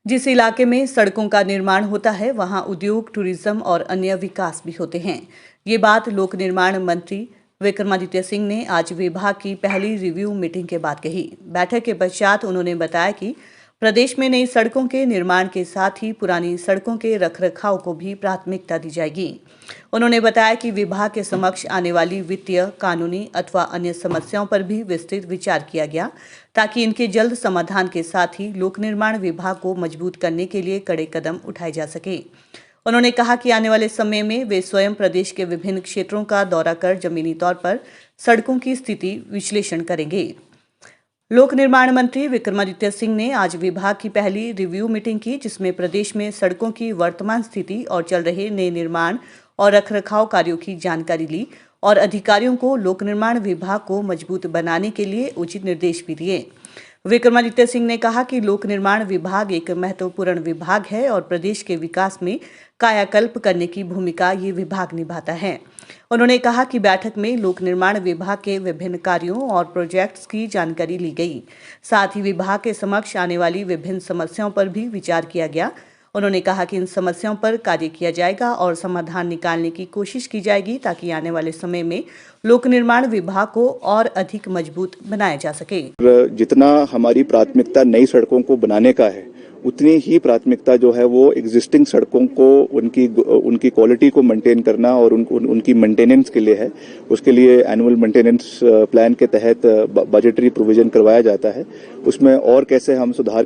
जिस इलाके में सड़कों का निर्माण होता है वहां उद्योग, टूरिज्म और अन्य विकास भी होते हैं। ये बात लोक निर्माण मंत्री विक्रमादित्य सिंह ने आज विभाग की पहली रिव्यू मीटिंग के बाद कही। बैठक के पश्चात उन्होंने बताया कि प्रदेश में नई सड़कों के निर्माण के साथ ही पुरानी सड़कों के रखरखाव को भी प्राथमिकता दी जाएगी। उन्होंने बताया कि विभाग के समक्ष आने वाली वित्तीय, कानूनी अथवा अन्य समस्याओं पर भी विस्तृत विचार किया गया, ताकि इनके जल्द समाधान के साथ ही लोक निर्माण विभाग को मजबूत करने के लिए कड़े कदम उठाए जा सके। उन्होंने कहा कि आने वाले समय में वे स्वयं प्रदेश के विभिन्न क्षेत्रों का दौरा कर जमीनी तौर पर सड़कों की स्थिति विश्लेषण करेंगे। लोक निर्माण मंत्री विक्रमादित्य सिंह ने आज विभाग की पहली रिव्यू मीटिंग की, जिसमें प्रदेश में सड़कों की वर्तमान स्थिति और चल रहे नए निर्माण और रखरखाव कार्यों की जानकारी ली और अधिकारियों को लोक निर्माण विभाग को मजबूत बनाने के लिए उचित निर्देश भी दिए। विक्रमादित्य सिंह ने कहा कि लोक निर्माण विभाग एक महत्वपूर्ण विभाग है और प्रदेश के विकास में कायाकल्प करने की भूमिका ये विभाग निभाता है। उन्होंने कहा कि बैठक में लोक निर्माण विभाग के विभिन्न कार्यों और प्रोजेक्ट्स की जानकारी ली गई, साथ ही विभाग के समक्ष आने वाली विभिन्न समस्याओं पर भी विचार किया गया। उन्होंने कहा कि इन समस्याओं पर कार्य किया जाएगा और समाधान निकालने की कोशिश की जाएगी, ताकि आने वाले समय में लोक निर्माण विभाग को और अधिक मजबूत बनाया जा सके। जितना हमारी प्राथमिकता नई सड़कों को बनाने का है, उतनी ही प्राथमिकता जो है वो एग्जिस्टिंग सड़कों को उनकी क्वालिटी को मेंटेन करना और उनकी मेंटेनेंस के लिए है। उसके लिए एनुअल मेंटेनेंस प्लान के तहत बजटरी प्रोविजन करवाया जाता है। उसमें और कैसे हम सुधार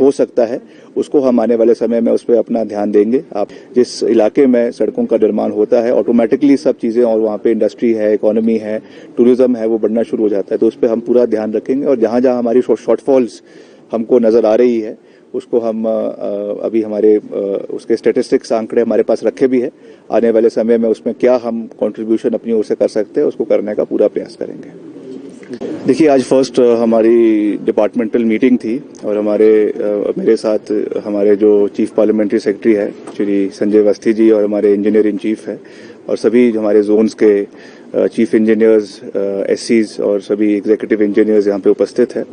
हो सकता है, उसको हम आने वाले समय में उस पर अपना ध्यान देंगे। आप जिस इलाके में सड़कों का निर्माण होता है, ऑटोमेटिकली सब चीज़ें, और वहाँ पे इंडस्ट्री है, इकोनॉमी है, टूरिज्म है, वो बढ़ना शुरू हो जाता है। तो उस पर हम पूरा ध्यान रखेंगे और जहाँ जहाँ हमारी शॉर्टफॉल्स हमको नज़र आ रही है, उसको हम अभी हमारे उसके स्टैटिस्टिक्स आंकड़े हमारे पास रखे भी है। आने वाले समय में उसमें क्या हम कंट्रीब्यूशन अपनी ओर से कर सकते हैं, उसको करने का पूरा प्रयास करेंगे। देखिए, आज फर्स्ट हमारी डिपार्टमेंटल मीटिंग थी और मेरे साथ हमारे जो चीफ पार्लियामेंट्री सेक्रेटरी है श्री संजय अवस्थी जी और हमारे इंजीनियर इन चीफ है और सभी हमारे जोन्स के चीफ इंजीनियर्स, एससीज और सभी एग्जीक्यूटिव इंजीनियर्स यहाँ पे उपस्थित है।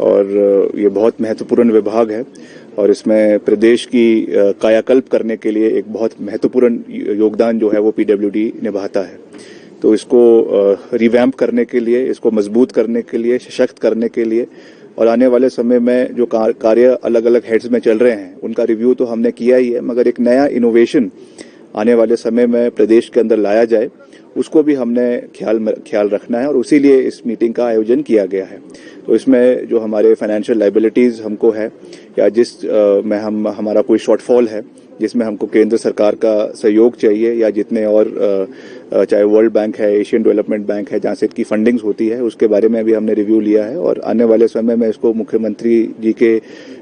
और ये बहुत महत्वपूर्ण विभाग है और इसमें प्रदेश की कायाकल्प करने के लिए एक बहुत महत्वपूर्ण योगदान जो है वो पीडब्ल्यूडी निभाता है। तो इसको रिवैम्प करने के लिए, इसको मजबूत करने के लिए, सशक्त करने के लिए और आने वाले समय में जो कार्य अलग अलग हेड्स में चल रहे हैं उनका रिव्यू तो हमने किया ही है, मगर एक नया इनोवेशन आने वाले समय में प्रदेश के अंदर लाया जाए, उसको भी हमने ख्याल रखना है और उसी लिए इस मीटिंग का आयोजन किया गया है। तो इसमें जो हमारे फाइनेंशियल लायबिलिटीज हमको है या जिस में हमारा कोई शॉर्टफॉल है, जिसमें हमको केंद्र सरकार का सहयोग चाहिए या जितने और चाहे वर्ल्ड बैंक है, एशियन डेवलपमेंट बैंक है, जहाँ से इनकी फंडिंग्स होती है, उसके बारे में भी हमने रिव्यू लिया है और आने वाले समय में इसको मुख्यमंत्री जी के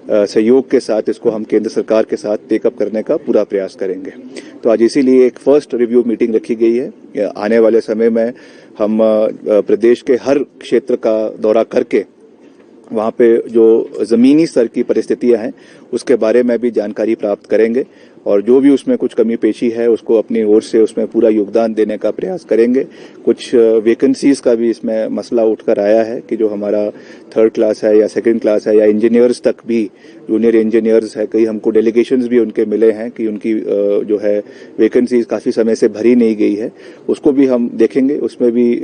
सहयोग के साथ इसको हम केंद्र सरकार के साथ टेकअप करने का पूरा प्रयास करेंगे। तो आज इसीलिए एक फर्स्ट रिव्यू मीटिंग रखी गई है। आने वाले समय में हम प्रदेश के हर क्षेत्र का दौरा करके वहाँ पे जो ज़मीनी स्तर की परिस्थितियाँ हैं उसके बारे में भी जानकारी प्राप्त करेंगे और जो भी उसमें कुछ कमी पेशी है उसको अपनी ओर से उसमें पूरा योगदान देने का प्रयास करेंगे। कुछ वैकेंसीज का भी इसमें मसला उठकर आया है कि जो हमारा थर्ड क्लास है या सेकंड क्लास है या इंजीनियर्स तक भी, जूनियर इंजीनियर्स है, कई हमको डेलीगेशंस भी उनके मिले हैं कि उनकी जो है वैकेंसीज काफ़ी समय से भरी नहीं गई है, उसको भी हम देखेंगे। उसमें भी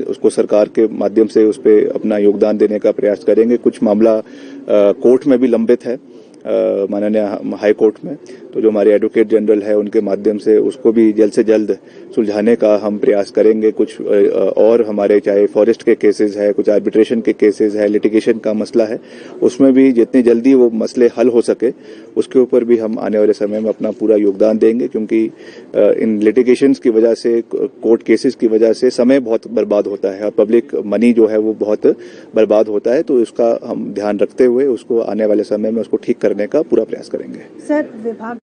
उसको सरकार के माध्यम से उस पर अपना योगदान देने का प्रयास करेंगे। कुछ मामला कोर्ट में भी लंबित है, माननीय हाई कोर्ट में, तो जो हमारे एडवोकेट जनरल है उनके माध्यम से उसको भी जल्द से जल्द सुलझाने का हम प्रयास करेंगे। कुछ और हमारे चाहे फॉरेस्ट के केसेस है, कुछ आर्बिट्रेशन के केसेस है, लिटिगेशन का मसला है, उसमें भी जितनी जल्दी वो मसले हल हो सके उसके ऊपर भी हम आने वाले समय में अपना पूरा योगदान देंगे, क्योंकि इन लिटिगेशंस की वजह से, कोर्ट केसेस की वजह से समय बहुत बर्बाद होता है और पब्लिक मनी जो है वो बहुत बर्बाद होता है। तो इसका हम ध्यान रखते हुए उसको आने वाले समय में उसको ठीक करने का पूरा प्रयास करेंगे। सर, विभाग